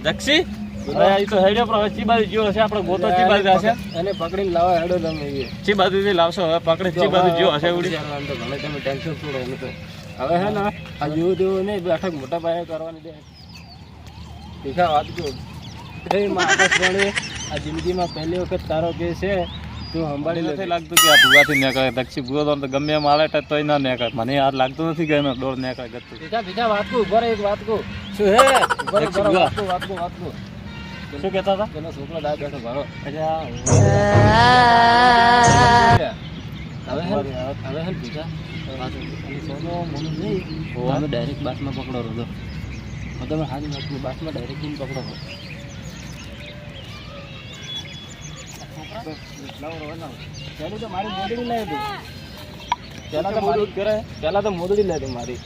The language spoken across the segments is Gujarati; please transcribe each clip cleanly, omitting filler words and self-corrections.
દક્ષી અરે આ તો હેડ્યો પણ ચી બાજુ જ્યો હશે આપણે ગોતો ચી બાજુ હશે એને પકડીને લાવો હેડો તમે ચી બાજુથી લાવશો હવે પકડી ચી બાજુ જ્યો હશે ઉડી તો ઘણે તમે ટેન્શન છોડો એનું તો હવે હે ને આ જેવું તેવું નહીં બેઠક મોટા પાયે કરવાની દે દેખા વાત જો એ માં આકાશવાણી આ જિંદગીમાં પહેલી વખત તારો કે છે તું સંભાળી નથી લાગતું કે આ ભૂવાથી નીકળે દક્ષી ભૂવો તો ગમે એમ આલે તોય ના નીકળે મને યાર લાગતું નથી કે એનો દોડ નીકળે ગતું બીજા વાત કહું ઉભા એક વાત કહું શું હે વાત કહું શું કહેતા હતા એનો છોકરો દાય બેઠો ભાડો હવે હે બીજા સોનો મોનું નહીં તમે ડાયરેક્ટ બાસમાં પકડો રહો તમે હાજી વાત બાસમાં ડાયરેક્ટ જઈને પકડો રહો પેલું તો મારી મોદડી લાવી દઉં પેલા તો મોદડી લાવી દઉં મારી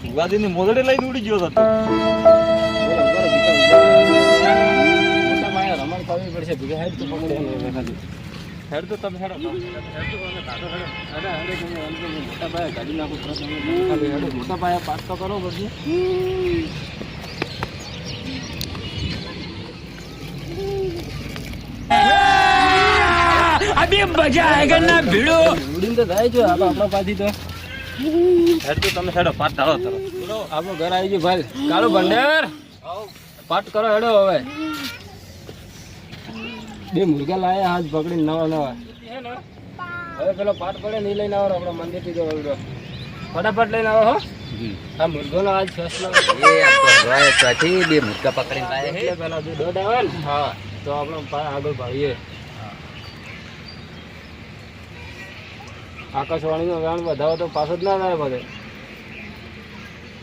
ભૂવાદીની મોદડી લઈને ઉડી ગયો હતો રમણ કરવી પડશે ભીગા હેડ તો પકડે ખાલી હેડ તો તમે હેડો મોટા પાયા ગાડી નાખું ખાલી હેડો મોટા પાયા પાસ તો કરો પડશે अभी मजा आएगा ना भिड़ो ઉડીને તો જાય છે આપણા પાછી તો હેડ તો તમે હેડો પાટ ઢાળો તરો ચલો આપણું ઘર આવી ગયું ભાઈ કાળો ભંડેર પાટ કરો હેડો હવે બે મુર્ગા લાયા હાથ પકડીને નવા હવે પેલો પાટ પડે નહીં લઈને આવો આપણા મંદિરથી જો ફટાફટ લઈને આવો હો આ મુર્ગોનો આજ ફેસલો બે મુર્ગા પકડીને લાયા એટલે પેલા જો દોડ આવે ને હા તો આપણો આગળ ભાઈએ આકાશવાણીનો ગાન વધાવો તો પાછો જ ના થાય બધે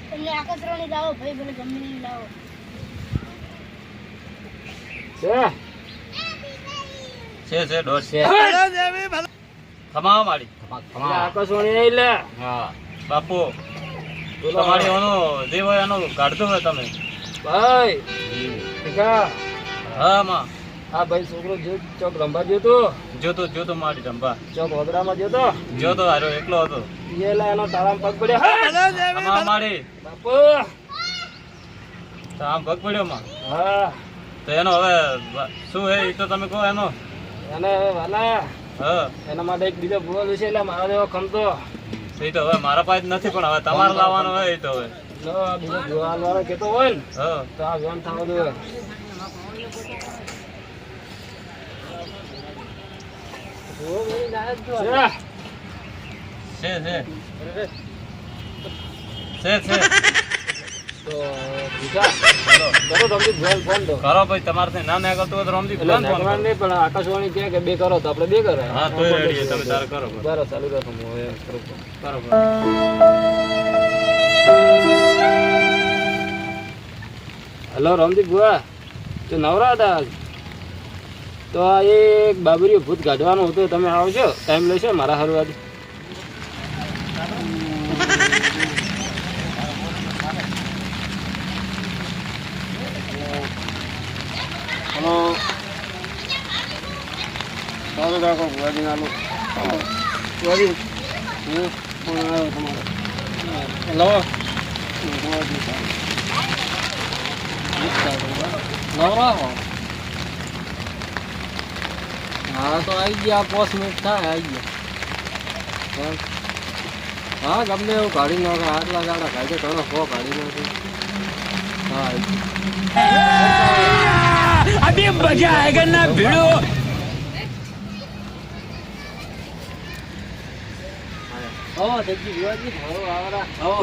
તમને આકાશવાણી લાવો ભાઈ ભલે ગમે નહીં લાવો છે દોડ છે ખમાવા માડી આકાશવાણી નહીં લે હા બાપુ તમારી ઓનો જે હોય એનો કાઢતો હોય તમે ભાઈ ઠીકા હા માં હા ભાઈ છોકરો ચોક રંભા જોતો જોતો મારી રંભા ચોક વગડામાં જોતો હારો એકલો હતો એનો તારામાં પગ પડ્યો ખમાવા માડી બાપુ તો આમ પગ પડ્યો માં હા તો એનો હવે શું હે એ તો તમે કહો એનો એને વાલા હા એના માટે એક બીજો બોલ છે એટલે મારા જેવો ખમતો એ તો હવે મારા પાસે નથી પણ હવે તમારે લાવવાનો હોય એ તો હવે લો આ બીજો જોવાલ વાળો કેતો હોય ને હા તો આ જોન થવા દો છે તો બીજા કરો રમજી ફોન તો કરો ભાઈ તમારે ના નીકળતું હોય તો રમજી એટલે નગર નહીં પણ આકાશવાણી કે બે કરો તો આપણે બે કરે હા તો રેડી તમે તારે કરો બરાબર ચાલુ રાખો બરોબર હલો રમજી બુઆ તો નવરા હતા તો આ એક બાબરીઓ ભૂત કાઢવાનો હતો તમે આવજો ટાઈમ લેશો મારા હારું આજે હલો ચાલુ રાખો ભુવાજી નાનું ભુવાજી ફોન આવ્યો તમારો હેલો નવરા હો હા તો આવી ગયા 5 મિનિટ થાય આવી ગયા હા ગમે એવું કાઢી નાખે આટલા ગાડા કાઢે ઘણો ફો કાઢી નાખે હા अभी मजा आएगा ना भिड़ो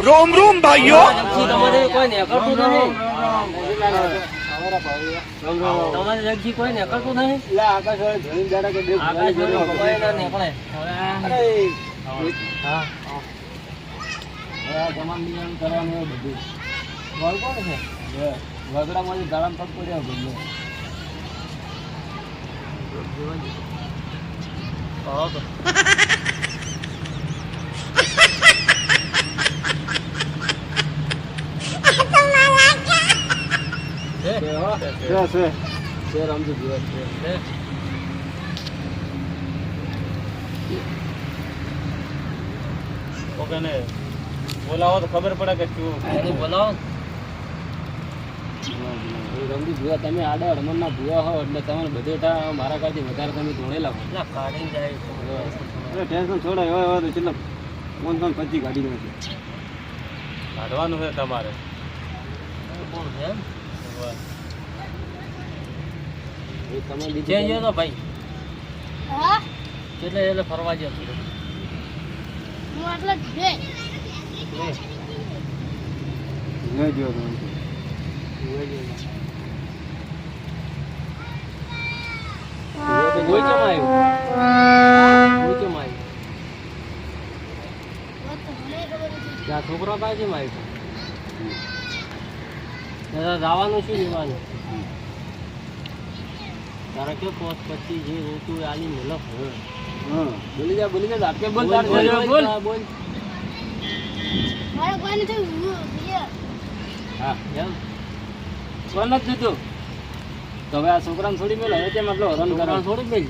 रोम रोम भाइयों તમારે કોઈ નીકળતું નહીં તમારે જગજી કોઈ નીકળતું નહીં એટલે આકાશવાળી જોઈને જાણે કે કોઈ ના નીકળે હા તમામ નિયમ કરવાનું હોય બધું વળ કોણ છે વગડામાંથી દાડામ પગ પડ્યો બધું છે રામજી દિવસ છે ઓકે ને બોલાવો તો ખબર પડે કે શું બોલાવો રમજી ભૂવા તમે આડા અડમણના ભૂવા હો એટલે તમને બધે મારા કારથી વધારે તમે ધોળેલા હો. કાઢી જાય ટેન્શન છોડાય હવે તો છેલ્લે 525 ગાડી નો છે. કાઢવાનું છે તમારે કોણ છે એમ? એ તમે જે બીજું ગયો તો ભાઈ હા એટલે ફરવા ગયો હતો હું આટલા જ બે નહીં જોયો તમે. કોઈ કેમ આવ્યું કોઈ કેમ આવ્યું વાત તો મને ખબર નથી ત્યાં છોકરા પાસે કેમ આવ્યું જવાનું શું લેવાનું તારા કે પોત પછી જે રોતું એ આલી મલક હા બોલી જા આપકે બોલ બોલ, તાર બોલ, બોલ બોલ. બોલ. મારે કોઈ નથી ભૈયા હા એમ કોણ નથી જોતું તો હવે આ છોકરાને છોડી મેલો હવે કેમ આટલો હરણ છોકરા કરો થોડું મેલ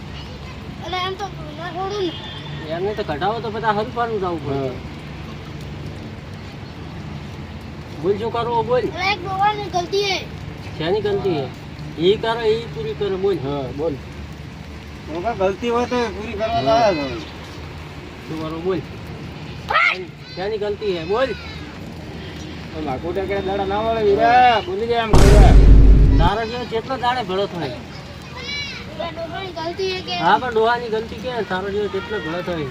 એટલે એમ તો ના છોડું ને એમને તો કઢાવો તો બધા હરું પાડું જવું પડે બોલ શું કરવું બોલ એટલે એક ડોવાની ગલતી હે શેની ગલતી હે એ કરો એ પૂરી કરો બોલ હા બોલ ગલતી હોય તો પૂરી કરવા લાયા શું કરવું બોલ શેની ગલતી હે બોલ તો માકોટા કે દાડા ના વળે વીરા બોલી જાય એમ કહ્યા તારા જેવો કેટલો દાડે ભેળો થાય એટલે ડોવાની ગલતી હે કે હા પણ ડોહાની ગલતી કે તારો જેવો કેટલો ભેળો થાય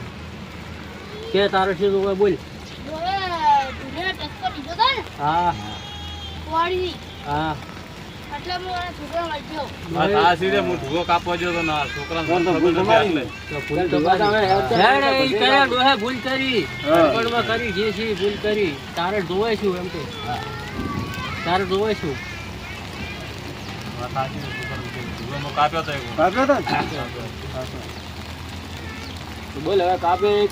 કે તારો શું હોય બોલ ડોહે ઢૂંઢે ટક્કર લીધો હતો ને હા વાડીની હા એટલે હું મારા છોકરા વાંચ્યો આ સીધે હું ઢૂગો કાપવા ગયો તો ના છોકરાને તો ભૂલ તમારી ને. તો ભૂલ તો ડોહે ભૂલ કરી ગડબડમાં કરી જે છે એ ભૂલ કરી તારે જોવે શું એમ તો તારે જોવે શું ઢૂગો કાપ્યો તો એક. કાપ્યો તો તો બોલ હવે કાપ્યો હવે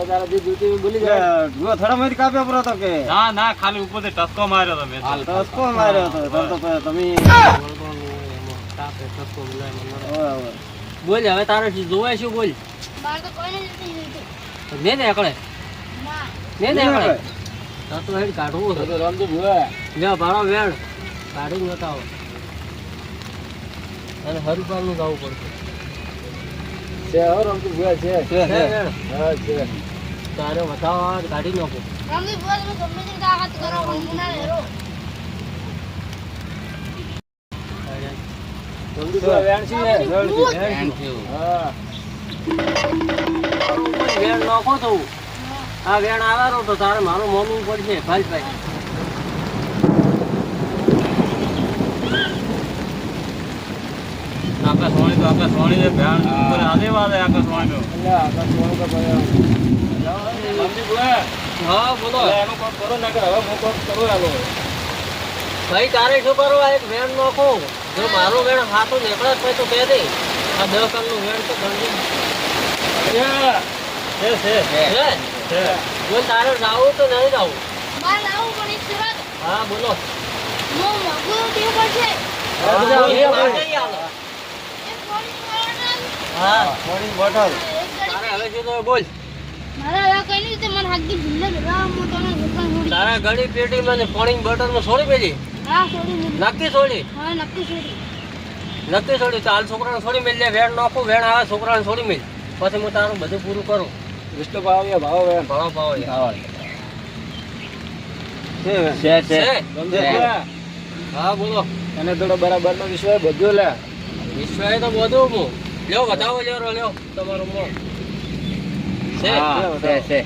તારા જે જોતી હોય બોલી જાય ભૂવો થોડા માંથી કાપ્યો પરો તો કે ના ના ખાલી ઉપરથી ટસકો માર્યો તો મેં ટસકો માર્યો તો તમ તો તમે તાપે ટપકો બોલાય મને. ઓય ઓય બોલ હવે તારે જોવે શું બોલ મારે તો કોઈને નથી લીધું ને ને એકડે ના ને ને એકડે તો તો હેડ કાઢવું તો છે રમજો ભૂવા લે ભાડો વેણ કાઢી નતાવો અને હરુપાલનું ગાવું પડશે છે હો રમજો ભૂવા છે છે વેણ. હા છે તારે વધાવા કાઢી નાખો રામજી બુઆ તમે ગમે તે તાકાત કરો પણ હું ના લેરો રમજો ભૂવા વેણ છે વેણ છે. હા વેણ નાખો તો આ વેણ આવારો તો તારે મારું મોનવું પડશે ભાઈ ભાઈ આકાશવાણી તો આકાશવાણી છે ભેણ ઉપર આજે વાદે આકાશવાણી એટલે આકાશ મોણો કે ભાઈ રમજો ભૂવા હા બોલો એનું કોમ કરો ના કે હવે હું કોમ કરું આલો ભાઈ તારે શું કરવું આ એક વેણ નાખો જો મારું વેણ હાથું નીકળે જ પછી તો કહે દે આ 10 કલનું વેણ તો ગણજે છે બોલ તારે જાવું તો નહીં જાવું મારે લાવવું પણ એક શરત હા બોલો હું મોગું દેવું પડશે એ માટે ઈ આલો. એક પાણી વાળા હા મોડી બોટલ એક તારે ગાડી હવે શું તો બોલ મારે હવે કઈ નહીં તે મને હાકી ભૂલે ભેગા હું તને દુકાન છોડી તારા ઘડી પેટીમાં ને પાણી બોટલમાં છોડી પેલી હા છોડી દીધી. નક્કી છોડી હા નક્કી છોડી તો હાલ છોકરાને છોડી મેલ લે વેણ નાખું વેણ આવે છોકરાને છોડી મેલ પછી હું તારું બધું પૂરું કરું વિષ્ણુ ભાવ ભાવ વેણ ભાવ ભાવ છે છે રમજો ભૂવા હા બોલો અને થોડો બરાબર નો વિશ્વાસ બધું લે વિશ્વાસ તો બધું હું લ્યો બતાવો લ્યો તમારું મોં છે છે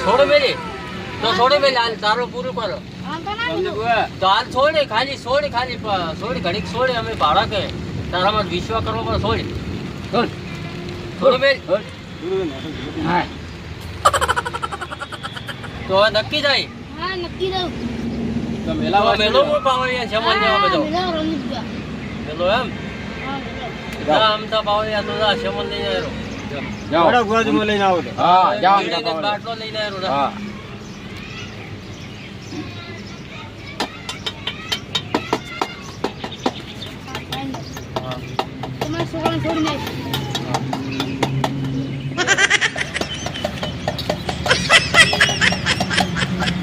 છોડી મેલી તો છોડી મેલી હાલ તારું પૂરું કરો આમ તો ના રમજો લીધું ભૂવા તો હાલ છોડી છોડી ઘડીક છોડી અમે ભાડા કે તારામાં વિશ્વાસ કરવો પડે છોડી મેલ હા તો હવે નક્કી જાય હા નક્કી દઉં તો મેલા મેલો મૂળ પાવડિયા છે મને હા બધો મેલા રમજી બુઆ મેલો એમ હા મેલા ના આમ તો પાવડિયા તો જા શેમન લઈને આવ્યો જાઓ ગુવાજી માં લઈને આવો તો બાટલો લઈને આવ્યો હા તમારા છોકરાને છોડી નાખ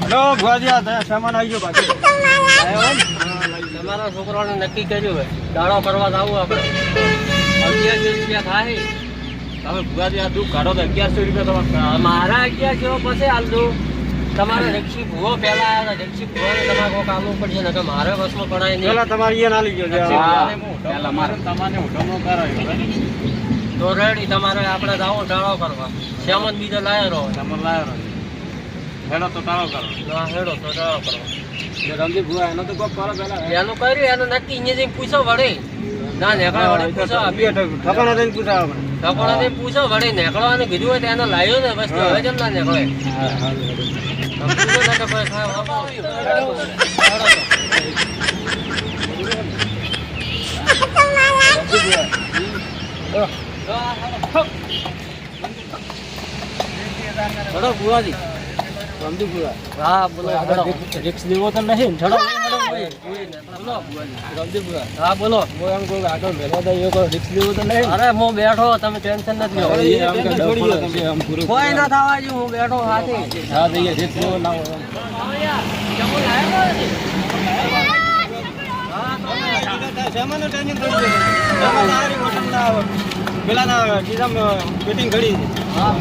લો લ્યો ભુવાજી સામાન આવી ગયો બાકી તમારા છોકરાને નક્કી કર્યું હોય દાડો કરવા જવું આપણે 1100 રૂપિયા થાય. તમે ભુવાજી આ દુઃખ કાઢો તો 1100 રૂપિયા તમારે મારા 1100 પછી હાલ દઉં. તમારે રક્ષી ભૂવો પહેલા આવ્યા હતા. રક્ષી ભૂવાને તમારે કોઈ કામનું પડશે ને કે મારે બસમાં પડાય નહીં. પેલા તમારે અહીંયા ના લઈ ગયો પહેલા મારે તમારે ઉઠમણો કરાવ્યો તો રેડી તમારે આપણે જાઓ દાડો કરવા. શ્યામન બીજા લાયા રહો. તમારે લાવ્યો હેડો તો તાળો કરો. ના હેડો તો દાડો કરવા. રમજી ભુવા એનો તો કોઈ કરો પેલા એનું કર્યું એનું નક્કી અહીંયા જઈને પૂછો વળે. ના નેકળા વડે પૂછો. ઠકાણા થઈને પૂછા આપણે ઠકોણાથી પૂછો વળે. નેકળવાનું કીધું હોય તો એને લાવ્યો ને બસ તો હવે જેમ ના નેકળે. ચડો ભુવાજી રમજી ભુવા હા બોલો રિક્સ લેવો તો નહીં ચડો બોલો રમજી ભુવા હા બોલો. હું એમ કહું આગળ મેળવા દઈએ કોઈ રિક્સ લેવો તો નહીં અરે હું બેઠો તમે ટેન્શન નથી લેવું. કોઈ ના થવા જો હું બેઠો હાથે. હા દઈએ રિક્સ લેવો ના હોય સામાન ટેન્શન થઈ ગયું સામાન આરી હોટલ ના આવે પેલા ના મીટિંગ ઘડી હા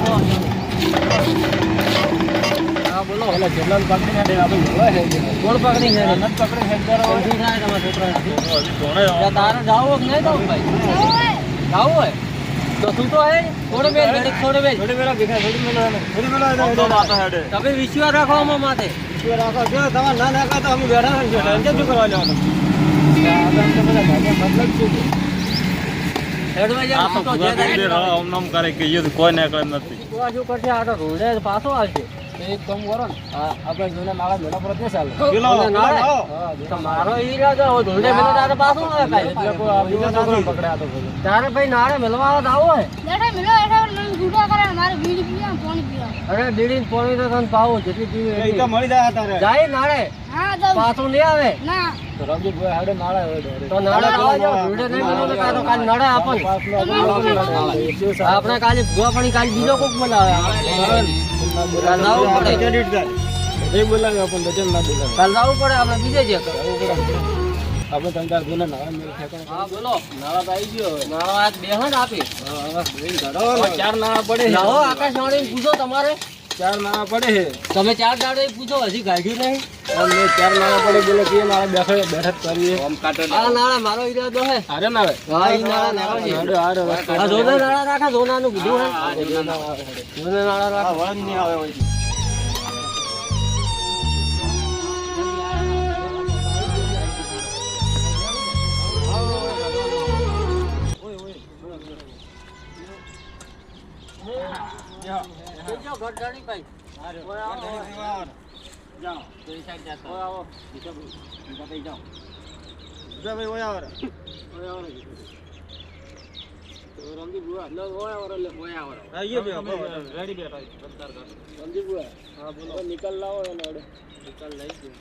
બોલો પેલા જેટલા પકડી ના દે આપણે જોવા છે કોણ પકડી છે નત પકડી હેડ કરો કોણ થાય તમારા છોકરા તારે જાવું કે નહીં જાવું ભાઈ જાવું હોય તો તું તો હે થોડે બે થોડે બે થોડી વેળા ભેગા થોડી વેળા તમે વિશ્વાસ રાખો આમાં માથે. રાખો જો તમારે ના નાખા તો અમે બેઠા છે ટેન્શન શું કરવા જવાનું મતલબ શું હેડવા જાવ તો જે થાય. નામ કરે કે એ કોઈ નીકળે નથી. તો આ શું કરશે આ તો રોડે પાછો આવશે. એક કામ કરો ને આપણે જોઈને નાળા મેળા પર જ ચાલે તો મારો ઈરાદો હોય ધોળે મેલો તારે પાછો આવે કાંઈ. બીજા છોકરા પકડ્યા તો તારે ભાઈ નાળે મેલવા આવો હોય. લેટા મિલો એઠા મને ગુડા કરે મારે બીડી પીવા પાણી પીવા. અરે બીડી પાણી તો તને પાવો જેટલી પીવી એ તો એટલી. મળી જાય તારે જાય નાળે હા જાઉં. પાછું નહીં આવે ના તો રમજી ભાઈ હાડે નાળા તો નાળે આવવા જાવ ધોળે નહીં મેલો તો કાં તો કાલ નાળે આપણ આપણે કાલે ભૂવા પાણી કાલે બીજો કોક બોલાવે કાલ જવું પડે. એ બોલાવે આપણને વચન ના બોલાવે કાલ જવું પડે આપણે બીજે જે આપણે ત્રણ ગુના નાળા મેળ ઠેકાણે હા બોલો નાળા તો આવી ગયો નાળા આજ બેહન આપી ચાર નાળા પડે છે લાવો આકાશવાણી પૂછો તમારે ચાર નાળા પડે છે તમે 4 દાડે પૂછો હજી કાઢ્યું નહીં. અમને ચાર નાળા પડે બોલે કે નાળા બેઠક કરીએ આ નાળા મારો ઈરાદો હે. હારે ના આવે હા ઈ નાળા નાળા હાડે હારે આ જોને નાળા રાખા જોનાનું કીધું હે જોને નાળા રાખા. વળન નહીં આવે હોય બીજો ગઢડાણી ભાઈ ઓય આવો જાઓ તો ઈ સાઈડ જાતો ઓય આવો ભાઈ જાઓ ભાઈ ઓય આવે ઓય આવો તો રમજી બુઆ લો ઓય આવે લે ઓય આવો આઈએ બે રેડી બેઠા બંદર કર રમજી બુઆ હા બોલો નિકલ લાવો એને ઓડે નિકાલ લઈ ગયો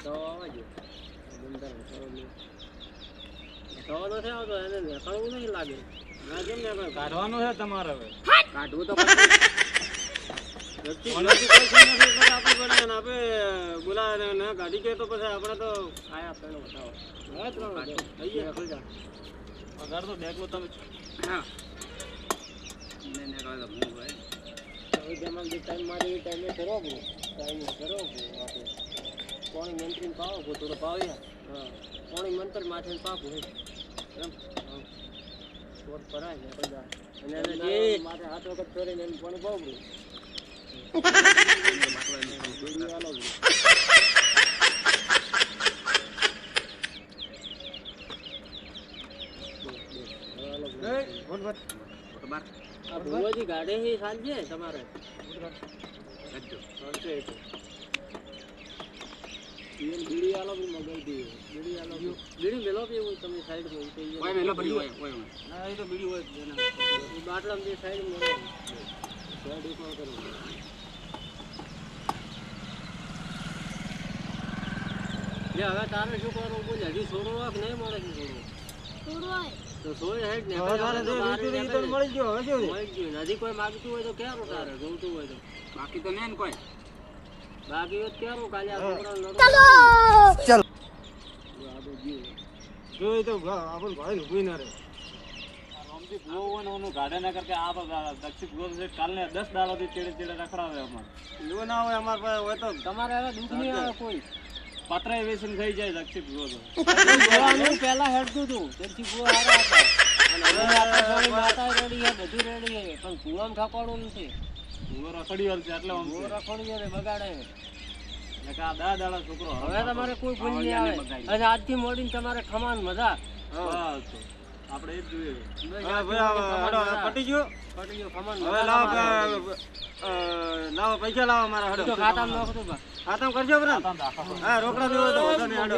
તો આવજો બંદર તો નથી આવતો એને નેકળવું નહીં લાગે. ના કેમ ને કાઢવાનું છે તમારે હવે કાઢવું તો આપણે બોલાવે ના ગાડી કે તો પછી આપણે તો આયા પેલો બતાવો. પગાર તો દેખલો તમે ટાઈમ મારે ટાઈમે કરો ટાઈમે કરો કોણી મંત્રી પાવો થોડો પાવ્યા હા કોણી મંત્ર માથે પાપું એમ ચોર પરાય ને બધા અને એને જે માથે હાથ વખત ચોરીને એને કોણી પાવું ભુવાજી ગાડે હી સાંજે તમારે બીડી આલો બી મગાઈ દી બીડી આલો બીડી મેલો બી એવું તમે સાઈડ માં ઉતરી ઓય મેલો બીડી હોય ના એ તો બીડી હોય એ બાટલામાં જે સાઈડ માં સાઈડ માં કરો લે હવે તારે શું કરવું બોલ હજી છોડો કે નહીં મળે છે છોડો છોડવાય તો સોય હેડ ને મળી ગયો હવે મળી ગયું હજી કોઈ માંગતું હોય તો ક્યાં તારે જોતું હોય તો બાકી તો નહીં કોઈ બાકી હોત ક્યારું કાલે આ છોકરાને લડો. જોઈ તો આપણ ભાઈ ઉભી ના રહે. આમથી ભૂવો હોય ને ઓનું ગાડે ના કરકે આ દક્ષિણ ભૂવો છે કાલને 10 દાડાથી ચેડે ચેડે રખડાવે અમાર એવું ના હોય અમાર પાસે હોય તો તમારે હવે દુઃખ નહીં આવે કોઈ. પતરે વેસન થઈ જાય દક્ષિણ ભૂવો તો જોવાનું પહેલા હેડતું હતું તેથી ભૂવા હારા હતા. અને હવે આકાશવાણી માતા રેડી છે, બધું રેડી છે, પણ ભૂવામાં ઠાકોરનું નથી. ભૂવો રખડ્યો છે એટલે આમ ભૂવો રખોડી છે, બગાડે છે. કે આ 10 દાડા છોકરો હવે તમારે કોઈ ભૂલ નહીં આવે. અને આજથી મોડીને તમારે ખમાન મજા. બસ આપણે એ જ જોઈએ. હા ભાઈ પટી ગયો. પટી ગયો ખમાન હવે મજા. લાવો પૈસા લાવો મારા તો ખાતામાં નાખો તો બા. ખાતામાં કરજો બરાબર. આમ દાખલો. હા રોકડા દેવો તો વાંધો નહીં, હાલો.